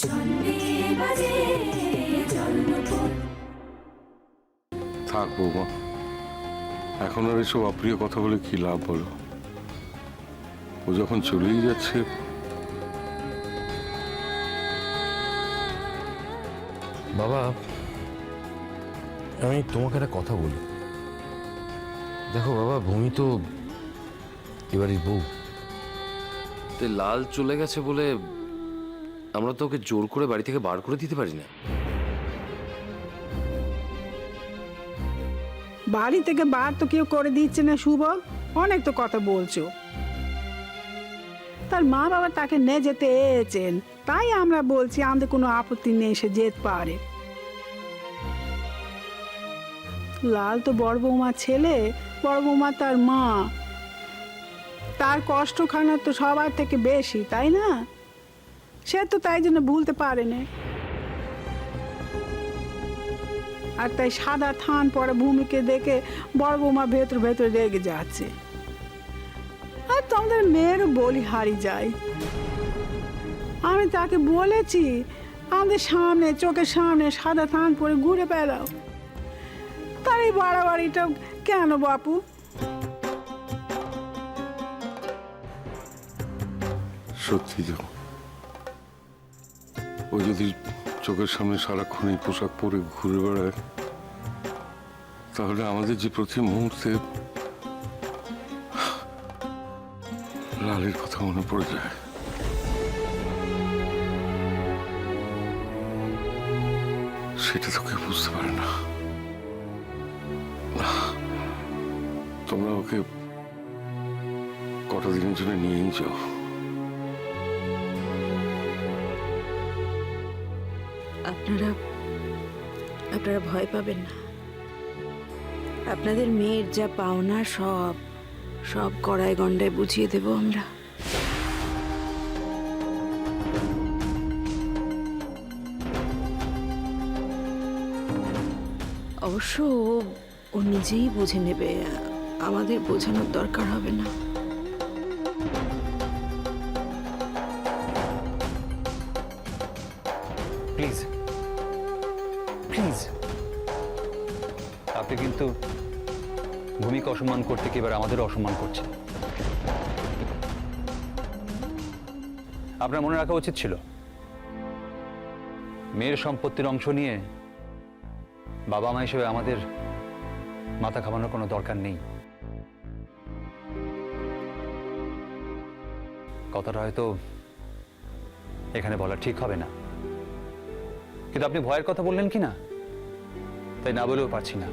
থাক বৌমা, এখন আর এসব অপ্রিয় কথা বলে কি লাভ বলো? ও যখন চলেই যাচ্ছে। বাবা, আমি তোমাকে একটা কথা বলি। দেখো বাবা, ভূমি তো এবারই বউ। লাল চলে গেছে বলে আমরা তো ওকে জোর করে বাড়ি থেকে বার করে দিতে পারি না। বাড়ি থেকে বার তো কেউ করে দিচ্ছে না শুভ, অনেক তো কথা বলছো। তার মা বাবা তাকে নিয়ে যেতে এসেছেন, তাই আমরা বলছি আমাদের কোনো আপত্তি নেই, সে যেতে পারে। লাল তো বড় বৌমার ছেলে, বড় বৌমা তার মা, তার কষ্টখানা তো সবার থেকে বেশি, তাই না? সে তো তাই জন্য ভুলতে পারে না। আর তাই সাদা থান পরে ভূমিকে দেখে বড় বৌমা ভেতর ভেতর রেগে যাচ্ছে। আর তোমাদের মেয়েরও বলি হারি যায়। আমি তাকে বলেছি আমাদের সামনে, চোখের সামনে সাদা থান পরে ঘুরে বেড়াও, তার এই বাড়াবাড়িটা কেন বাপু? সত্যি তো, ও যদি চোখের সামনে সারাক্ষণ এই পোশাক পরে ঘুরে বেড়ায়, তাহলে আমাদের যে প্রতি মুহূর্তে লালের কথা মনে পড়ে যায়। সেটা তো কেউ বুঝতে পারে না। তোমরা ওকে কটা দিনের জন্য নিয়েই যাও। আপনারা ভয় পাবেন না। আপনাদের মেয়ের যা পাওনা সব গড়ায় গন্ডায় বুঝিয়ে দেব আমরা। অবশ্য ও নিজেই বুঝে নেবে, আমাদের বোঝানোর দরকার হবে না। প্লিজ প্লিজ, আপনি কিন্তু ভূমিকে অসম্মান করতে গিয়ে এবার আমাদেরও অসম্মান করছেন। আপনার মনে রাখা উচিত ছিল, মেয়ের সম্পত্তির অংশ নিয়ে বাবা মা হিসেবে আমাদের মাথা ঘামানোর কোনো দরকার নেই। কথাটা হয়তো এখানে বলা ঠিক হবে না, কিন্তু আপনি ভয়ের কথা বললেন কি না, তাই না বলেও পারছি না।